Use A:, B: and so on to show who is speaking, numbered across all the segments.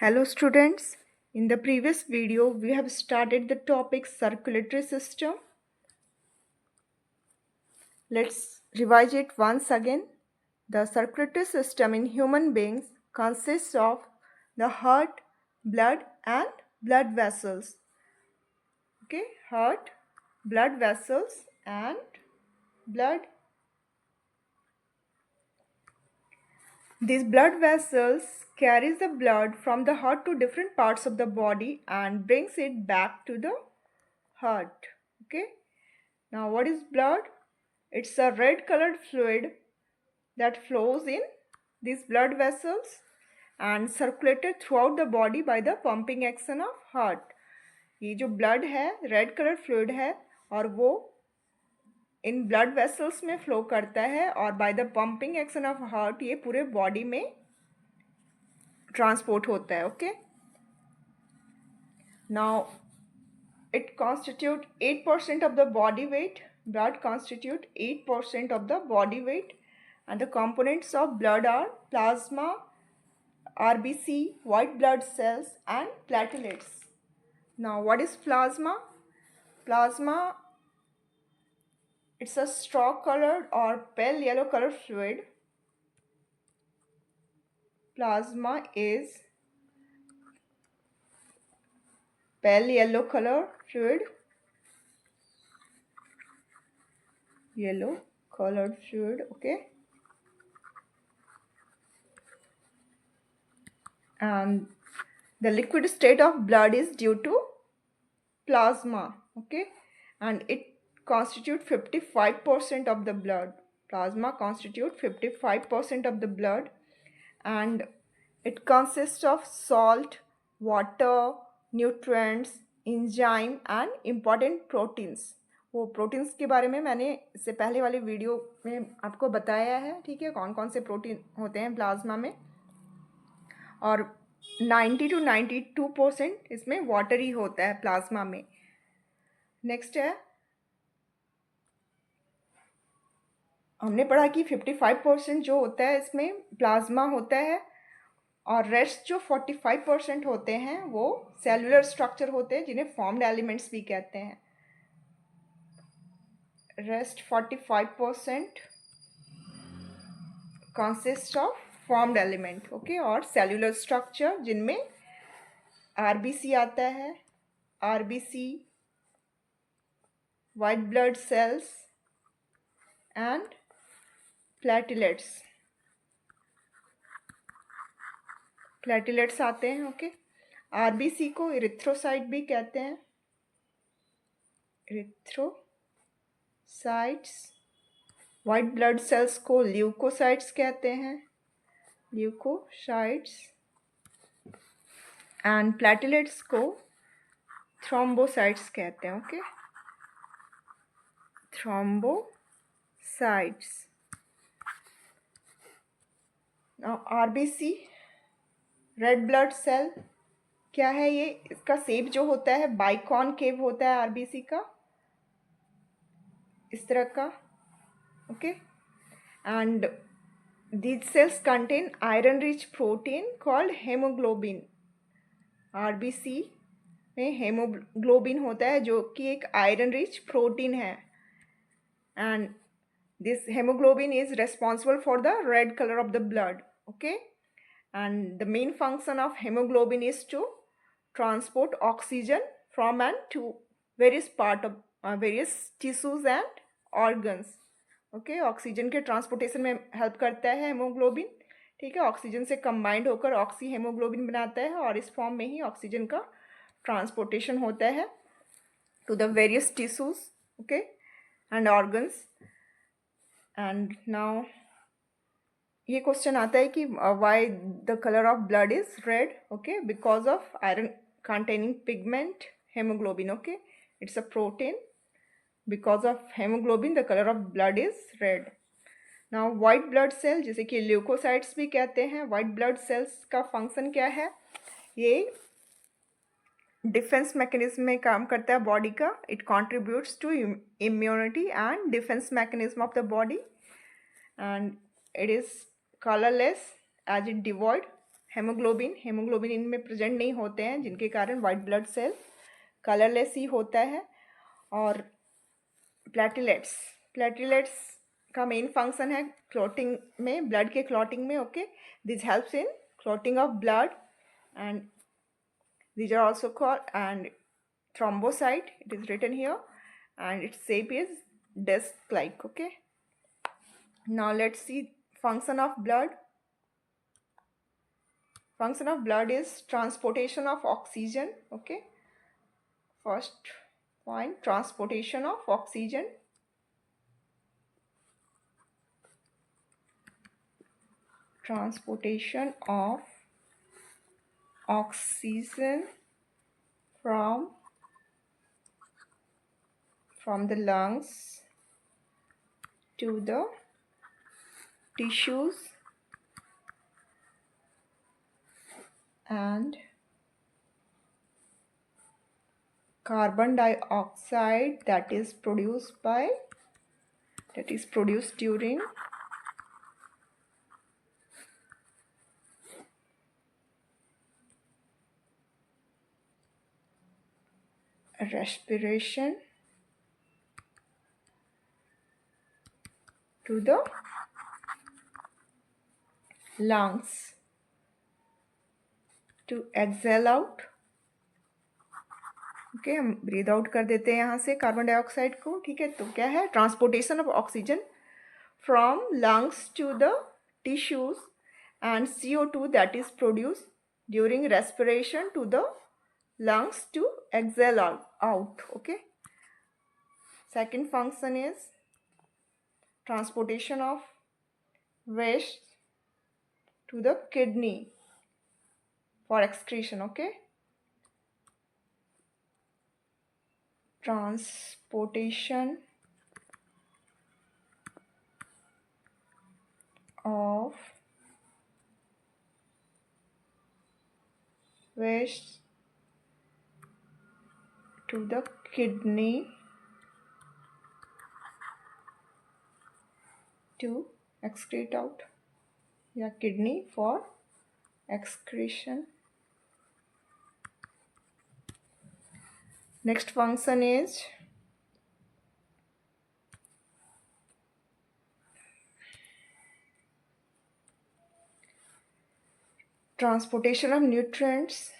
A: Hello students, in the previous video we have started the topic circulatory system. Let's revise it once again. The circulatory system in human beings consists of the heart, blood and blood vessels. Okay, heart, blood vessels and blood. These blood vessels carries the blood from the heart to different parts of the body and brings it back to the heart. Okay. Now what is blood? It's a red colored fluid that flows in these blood vessels and circulated throughout the body by the pumping action of heart. ये जो blood है red colored fluid है और वो इन blood vessels में flow करता है और by the pumping action of heart ये पूरे body में transport होता है. Okay. Now it constitutes 8% of the body weight. Blood constitutes 8% of the body weight. And the components of blood are plasma, RBC, white blood cells and platelets. Now what is plasma? Plasma, it's a straw colored or pale yellow colored fluid. Plasma is pale yellow colored fluid. Yellow colored fluid, okay. And the liquid state of blood is due to plasma, okay, and it constitute 55% of the blood. Plasma constitute 55% of the blood and it consists of salt, water, nutrients, enzyme and important proteins. वो proteins के बारे में मैंने इससे पहले वाले video में आपको बताया है, ठीक है, कौन कौन से प्रोटीन होते हैं प्लाज्मा में. और 90 to 92% इसमें वाटर ही होता है प्लाज्मा में. नेक्स्ट है, हमने पढ़ा कि 55% जो होता है इसमें प्लाज्मा होता है और रेस्ट जो 45% होते हैं वो सेलुलर स्ट्रक्चर होते हैं जिन्हें फॉर्म्ड एलिमेंट्स भी कहते हैं. Rest 45% consist of formed element, okay, और सेलुलर स्ट्रक्चर जिनमें आरबीसी आता है. RBC, white blood cells and platelets. Platelets आते हैं, ओके. आरबीसी को इरिथ्रोसाइट भी कहते हैं. इरिथ्रोसाइट्स. वाइट ब्लड सेल्स को ल्यूकोसाइट्स कहते हैं. ल्यूकोसाइट्स. एंड प्लेटलेट्स को थ्रोम्बोसाइट्स कहते हैं, okay. thrombocytes. Now RBC, red blood cell, क्या है ये? इसका शेप जो होता है बाइकॉनकेव होता है आरबीसी का, इस तरह का, okay. And these cells contain iron rich protein called hemoglobin. RBC में हेमोग्लोबिन होता है जो कि एक आयरन रिच प्रोटीन है. And this hemoglobin is responsible for the red color of the blood, okay. And the main function of hemoglobin is to transport oxygen from and to various part of various tissues and organs, okay. Oxygen के transportation में help करता है haemoglobin, ठीक है. Oxygen से combined होकर oxy haemoglobin बनाता है और इस फॉर्म में ही ऑक्सीजन का ट्रांसपोर्टेशन होता है to the various tissues, okay, and organs. And now ये क्वेश्चन आता है कि why the colour of blood is red, okay, because of iron containing pigment haemoglobin, okay. It's a protein. Because of haemoglobin the colour of blood is red. Now white blood cell, जिसे कि leukocytes भी कहते हैं, white blood cells का function क्या है? ये defence mechanism में काम करता है बॉडी का. It contributes to immunity and defence mechanism of the body. And it is colourless as it devoid haemoglobin इनमें प्रेजेंट नहीं होते हैं, जिनके कारण वाइट ब्लड सेल कलरलेस ही होता है। और प्लेटलेट्स का मेन फंक्शन है क्लॉटिंग में, ब्लड के क्लॉटिंग में। Okay, this helps in clotting of blood and these are also called and thrombocyte, it is written here, and its shape is disc like. Okay, now let's see function of blood. Function of blood is transportation of oxygen. Okay, first point, transportation of oxygen. Transportation of oxygen from the lungs to the tissues and carbon dioxide that is produced during respiration to the lungs to exhale out. Okay, हम breathe out कर देते हैं यहाँ से carbon dioxide को। ठीक है, तो क्या है, transportation of oxygen from lungs to the tissues and CO2 that is produce during respiration to the lungs to exhale out. Okay, second function is transportation of waste to the kidney for excretion. Okay, transportation of waste to the kidney to excrete out, या kidney for excretion. Next function is transportation of nutrients.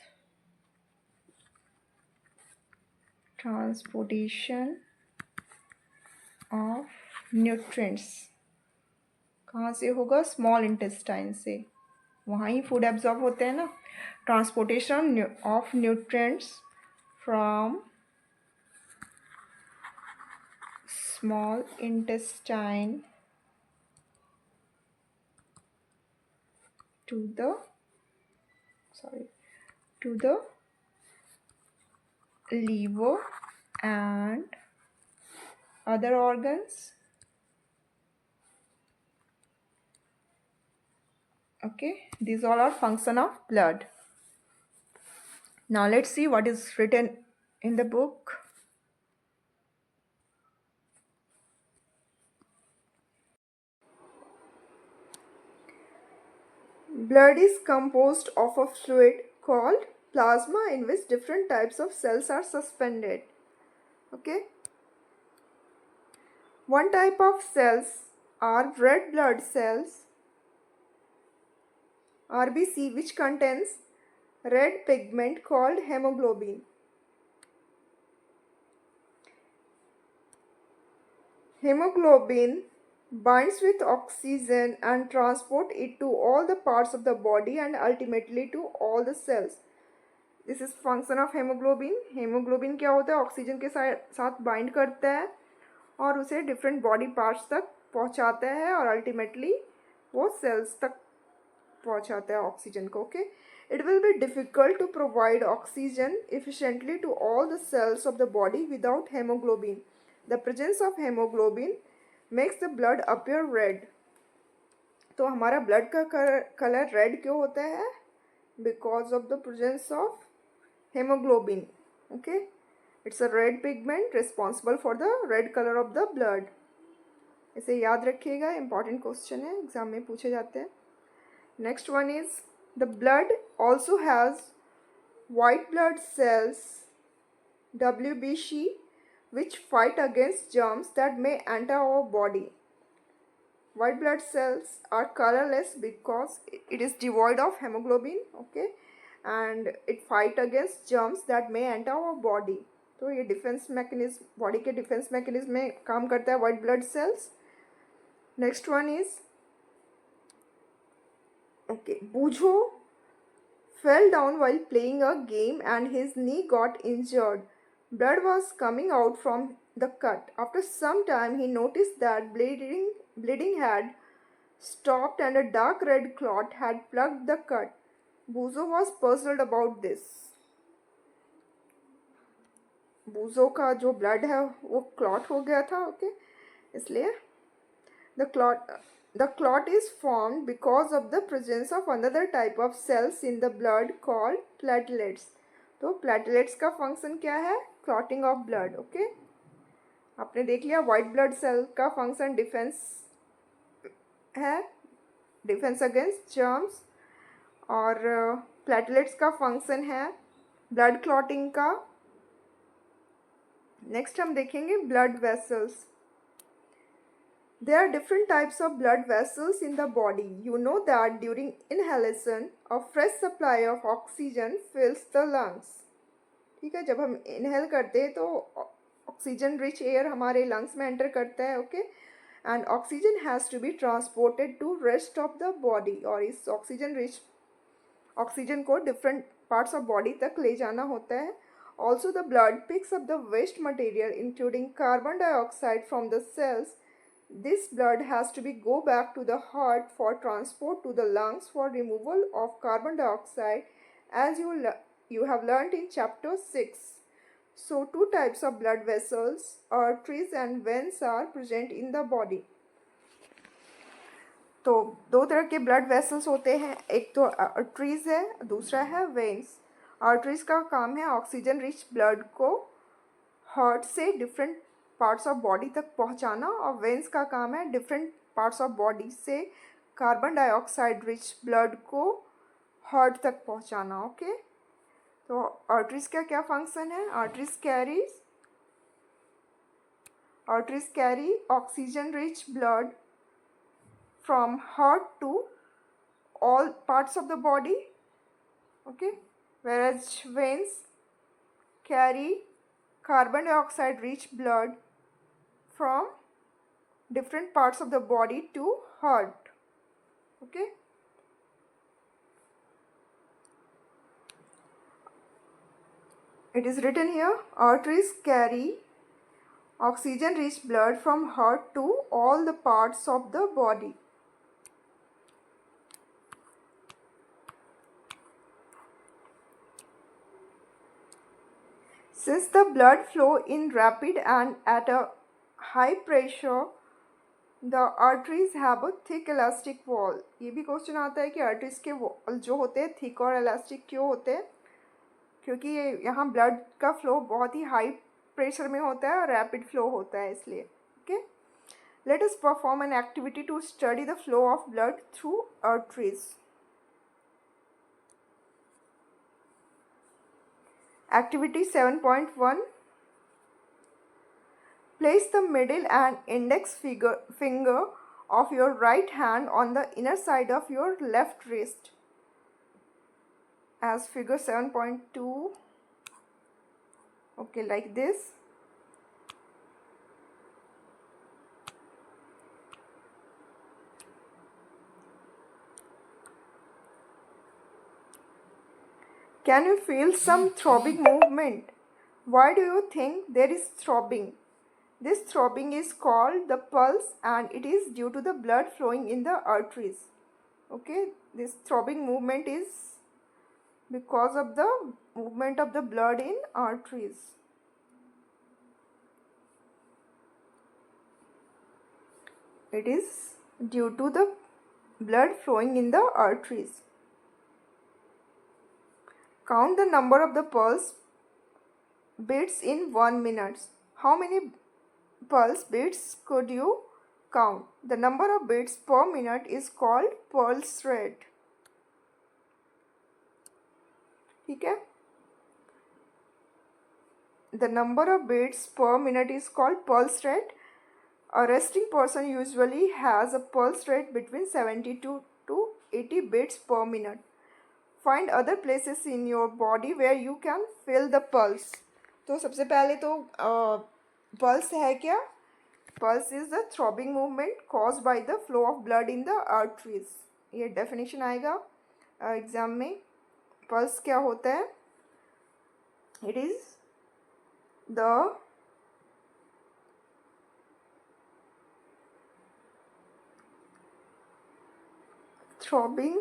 A: Transportation of nutrients कहाँ से होगा, small intestine से, वहाँ ही food absorb होते हैं ना। Transportation of nutrients from small intestine to the liver and other organs. Okay, these all are function of blood. Now let's see what is written in the book. Blood is composed of a fluid called plasma in which different types of cells are suspended. Okay, one type of cells are red blood cells, RBC, which contains red pigment called hemoglobin. Hemoglobin binds with oxygen and transport it to all the parts of the body and ultimately to all the cells. This is function of hemoglobin. Haemoglobin क्या होता है, oxygen के साथ bind करता है और उसे different body parts तक पहुंचाता है और अल्टीमेटली वो सेल्स तक पहुंचाता है ऑक्सीजन को. Okay, it will be difficult to provide oxygen efficiently to all the cells of the body without hemoglobin. The presence of hemoglobin makes the blood appear red. तो हमारा ब्लड का colour red क्यों होता है, because of the presence of hemoglobin. Okay, it's a red pigment responsible for the red color of the blood. इसे याद रखिएगा, important question है, एग्जाम में पूछे जाते हैं. Next one is The blood also has white blood cells, WBC, which fight against germs that may enter our body. White blood cells are colorless because it is devoid of hemoglobin, okay, and it fight against germs that may enter our body. तो ये defence mechanism, body के defence mechanism में काम करता है white blood sales. Next one is okay, Bujo fell down while playing a game and his knee got injured. Blood was coming out from the cut. After some time, he noticed that bleeding had stopped and a dark red clot had plugged the cut. Buzo was puzzled about this. बूजो का जो blood है वो clot हो गया था, okay, इसलिए the clot is formed because of the presence of another type of cells in the blood called platelets. तो platelets का फंक्शन क्या है? Clotting of blood, okay. आपने देख लिया वाइट ब्लड सेल का फंक्शन डिफेंस है, डिफेंस अगेंस्ट जर्म्स, और प्लेटलेट्स का फंक्शन है ब्लड क्लॉटिंग का. नेक्स्ट हम देखेंगे blood vessels. There are different types of blood vessels in the body. You know that during inhalation, a fresh supply of oxygen fills the lungs. ठीक है, जब हम इनहेल करते हैं तो ऑक्सीजन रिच एयर हमारे लंग्स में एंटर करता है, okay, and oxygen has to be transported to rest of the body. और इस ऑक्सीजन रिच ऑक्सीजन को डिफरेंट पार्ट्स ऑफ बॉडी तक ले जाना होता है. Also, the blood picks up the waste material, including carbon dioxide, from the cells. This blood has to be go back to the heart for transport to the lungs for removal of carbon dioxide, as you have learnt in chapter 6. So, two types of blood vessels, arteries and veins, are present in the body. तो दो तरह के blood vessels होते हैं, एक तो arteries है, दूसरा है वेन्स. आर्टरीज का काम है ऑक्सीजन रिच ब्लड को हार्ट से डिफरेंट पार्ट्स ऑफ बॉडी तक पहुंचाना, और वेन्स का काम है डिफरेंट पार्ट्स ऑफ बॉडी से कार्बन डाइऑक्साइड रिच ब्लड को हार्ट तक पहुंचाना, ओके. तो आर्टरीज का क्या फंक्शन है? Arteries carry oxygen rich blood from heart to all parts of the body, okay, whereas veins carry carbon dioxide rich blood from different parts of the body to heart, okay. It is written here, arteries carry oxygen rich blood from heart to all the parts of the body. Since the blood flow in rapid and at a high pressure, the arteries have a thick elastic wall. ये भी question आता है कि arteries के wall जो होते हैं thick और इलास्टिक क्यों होते हैं? क्योंकि यहाँ ब्लड का फ्लो बहुत ही हाई प्रेशर में होता है और रैपिड फ्लो होता है, इसलिए, okay. Let us perform an activity to study the flow of blood through arteries. Activity 7.1. Place the middle and index finger of your right hand on the inner side of your left wrist, as figure 7.2, okay, like this. Can you feel some throbbing movement? Why do you think there is throbbing? This throbbing is called the pulse, and it is due to the blood flowing in the arteries, okay. This throbbing movement is because of the movement of the blood in arteries. It is due to the blood flowing in the arteries. Count the number of the pulse beats in 1 minute. How many pulse beats could you count? The number of beats per minute is called pulse rate. ठीक है. The number of beats per minute is called pulse rate. A resting person usually has a pulse rate between 72 to 80 beats per minute. Find other places in your body where you can feel the pulse. तो सबसे पहले तो pulse है क्या? Pulse is the throbbing movement caused by the flow of blood in the arteries. ये definition आएगा exam में. Pulse क्या होता है? It is the throbbing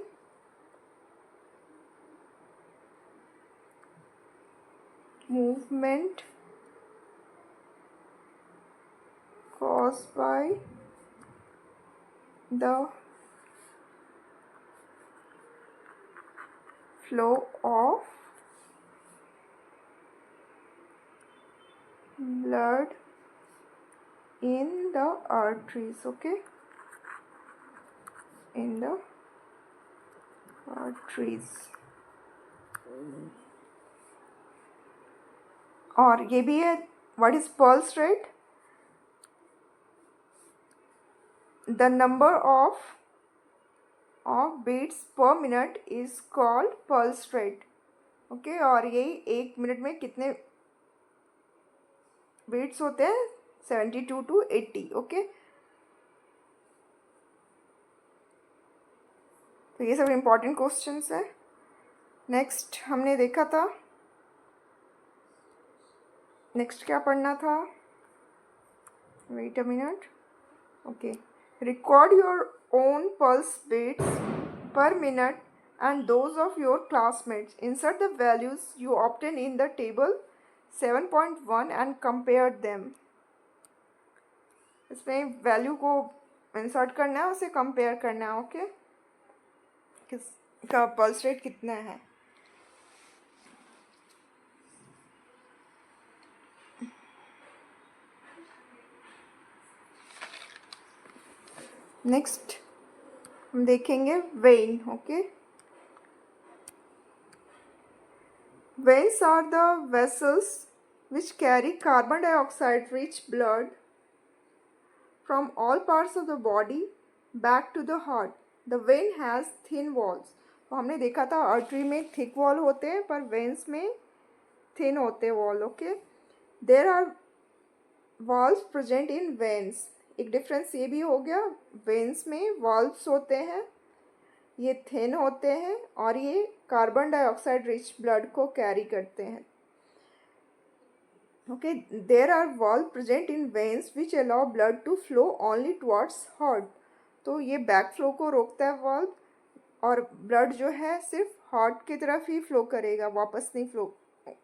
A: movement caused by the flow of blood in the arteries. Okay, in the arteries. और ये भी है, what is pulse rate? The number of beats per minute is called pulse rate. Okay, और ये 1 minute में कितने beats होते हैं? 72 to 80. ओके, तो ये सब इम्पॉर्टेंट क्वेश्चंस है. नेक्स्ट हमने देखा था, नेक्स्ट क्या पढ़ना था? Wait a minute. Okay, record your own pulse beats per minute and those of your classmates. Insert the values you obtain in the table 7.1 and compare them. इसमें value को insert करना है, उसे कंपेयर करना है. ओके, किसका pulse rate कितना है. नेक्स्ट हम देखेंगे when. Okay, veins are the vessels which carry carbon dioxide rich blood from all parts of the body back to the heart. The vein has thin walls. तो हमने देखा था artery में thick wall होते हैं, पर वेन्स में thin होते हैं wall. Okay, there are walls present in veins. एक डिफरेंस ये भी हो गया, वेन्स में वॉल्स होते हैं, ये थिन होते हैं और ये कार्बन डाइऑक्साइड रिच ब्लड को कैरी करते हैं. Okay, there are valves present in veins which allow blood to flow only towards heart. तो ये बैक फ्लो को रोकता है वॉल्व, और ब्लड जो है सिर्फ हार्ट की तरफ ही फ्लो करेगा, वापस नहीं फ्लो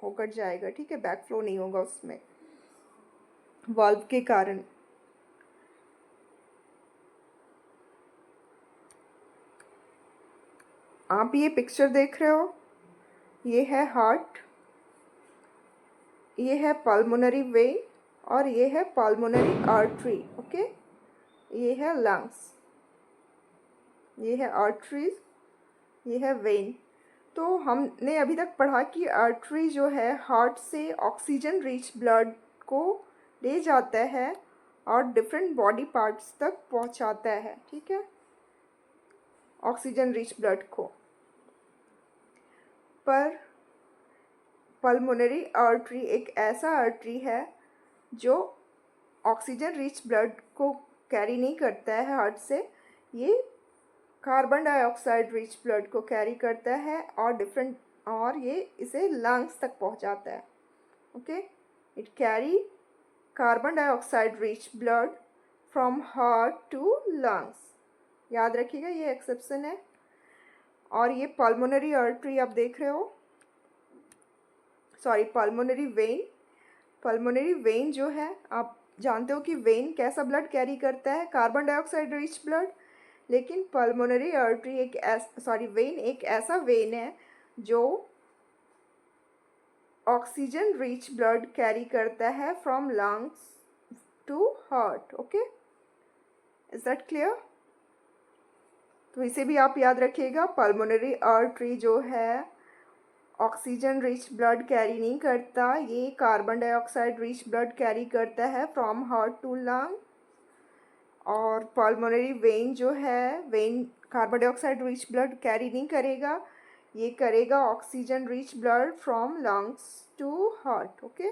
A: होकर जाएगा. ठीक है, बैक फ्लो नहीं होगा उसमें वॉल्व के कारण. आप ये पिक्चर देख रहे हो, ये है हार्ट, ये है पल्मोनरी वेन और ये है पल्मोनरी आर्टरी. ओके, ये है लंग्स, ये है आर्टरीज, ये है वेन. तो हमने अभी तक पढ़ा कि आर्टरी जो है हार्ट से ऑक्सीजन रिच ब्लड को ले जाता है और डिफरेंट बॉडी पार्ट्स तक पहुंचाता है. ठीक है, ऑक्सीजन रिच ब्लड को. पर पल्मोनरी आर्टरी एक ऐसा आर्टरी है जो ऑक्सीजन रिच ब्लड को कैरी नहीं करता है हार्ट से, ये कार्बन डाइऑक्साइड रिच ब्लड को कैरी करता है और ये इसे लंग्स तक पहुंचाता है. Okay, it carry carbon dioxide rich blood from heart to lungs. याद रखिएगा, ये एक्सेप्शन है. और ये पल्मोनरी आर्टरी आप देख रहे हो, sorry pulmonary vein. Pulmonary vein जो है, आप जानते हो कि वेन कैसा ब्लड कैरी करता है? Carbon dioxide rich blood. लेकिन पल्मोनरी आर्टरी वेन एक ऐसा वेन है जो ऑक्सीजन रिच ब्लड कैरी करता है from lungs to heart. Okay, is that clear? तो इसे भी आप याद रखिएगा, पल्मोनरी आर्टरी जो है ऑक्सीजन रिच ब्लड कैरी नहीं करता, ये carbon dioxide rich blood carry करता है फ्रॉम हार्ट टू लंग। और पल्मोनरी वेन जो है, vein carbon dioxide rich blood carry नहीं करेगा, ये करेगा oxygen rich blood from lungs to heart. Okay,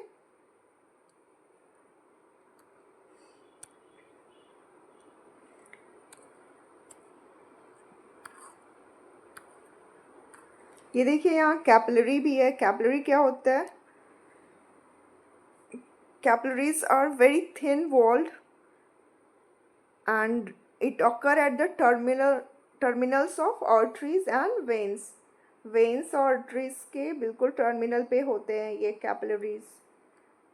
A: ये देखिए यहाँ कैपिलरी भी है। कैपिलरी क्या होता है? Capillaries are very thin walled and it occur at the terminals of arteries and veins। veins और arteries के बिल्कुल टर्मिनल पे होते हैं ये कैपिलरीज,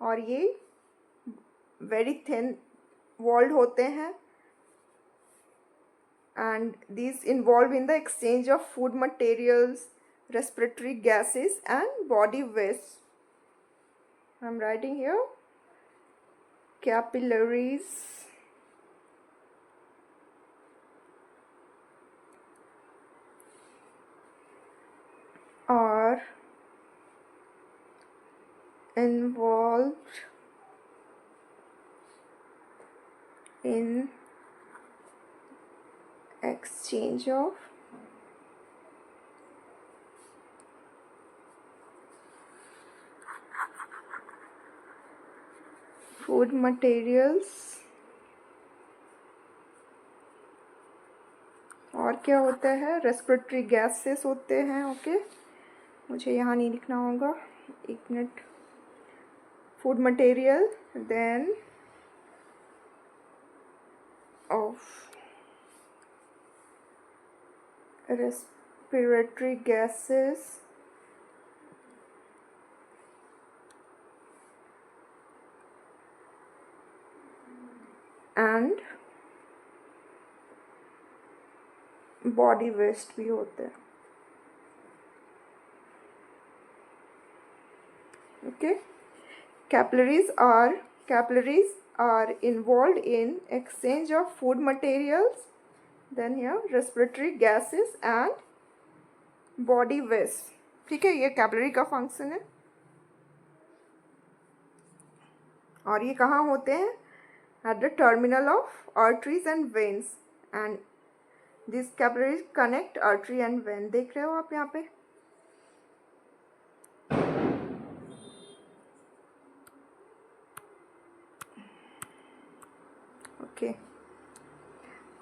A: और ये वेरी थिन वॉल्ड होते हैं and these involved in the exchange of food materials, respiratory gases and body waste। I'm writing here capillaries are involved in exchange of food materials, और क्या होता है? रेस्पिरेटरी गैसेस होते हैं। ओके, मुझे यहाँ नहीं लिखना होगा, एक मिनट। Food material, then of respiratory gases and body waste भी होते हैं। Okay, capillaries are involved in exchange of food materials, then here respiratory gases and body waste। ठीक है, ये कैपिलरी का फंक्शन है। और ये कहाँ होते हैं? At the terminal of arteries and veins, and this capillaries connect artery and when. देख रहे हो आप यहाँ पे? Okay,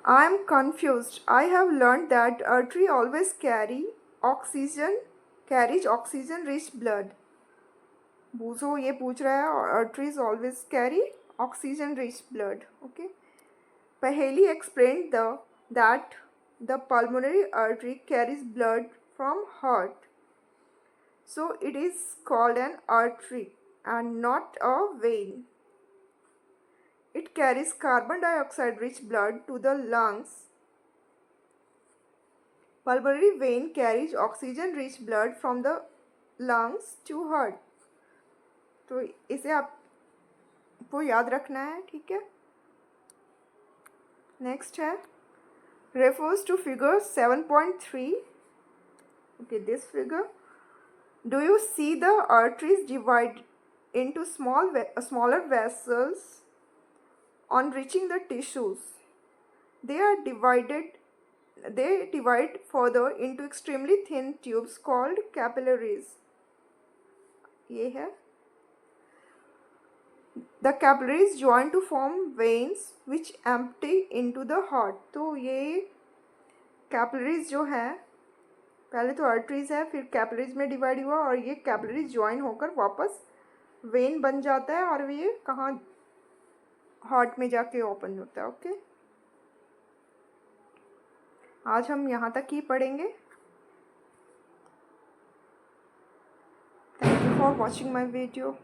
A: I am confused. I have learned that artery always carries oxygen rich blood। बूझो ये पूछ रहा है, arteries always carry oxygen rich blood। Okay, पहेली explained that the pulmonary artery carries blood from heart, so it is called an artery and not a vein। It carries carbon dioxide rich blood to the lungs। Pulmonary vein carries oxygen rich blood from the lungs to heart। तो इसे आपको याद रखना है, ठीक है। Next है, refers to figure 7.3। okay, this figure, do you see the arteries divide into smaller vessels on reaching the tissues? They divide further into extremely thin tubes called capillaries। ये है, the capillaries join to form veins which empty into the heart। तो ये capillaries जो है, पहले तो arteries है, फिर capillaries में डिवाइड हुआ, और ये capillaries ज्वाइन होकर वापस वेन बन जाता है, और ये कहाँ? हार्ट में जाके ओपन होता है। ओके, आज हम यहाँ तक ही पढ़ेंगे। Thank you for watching my video.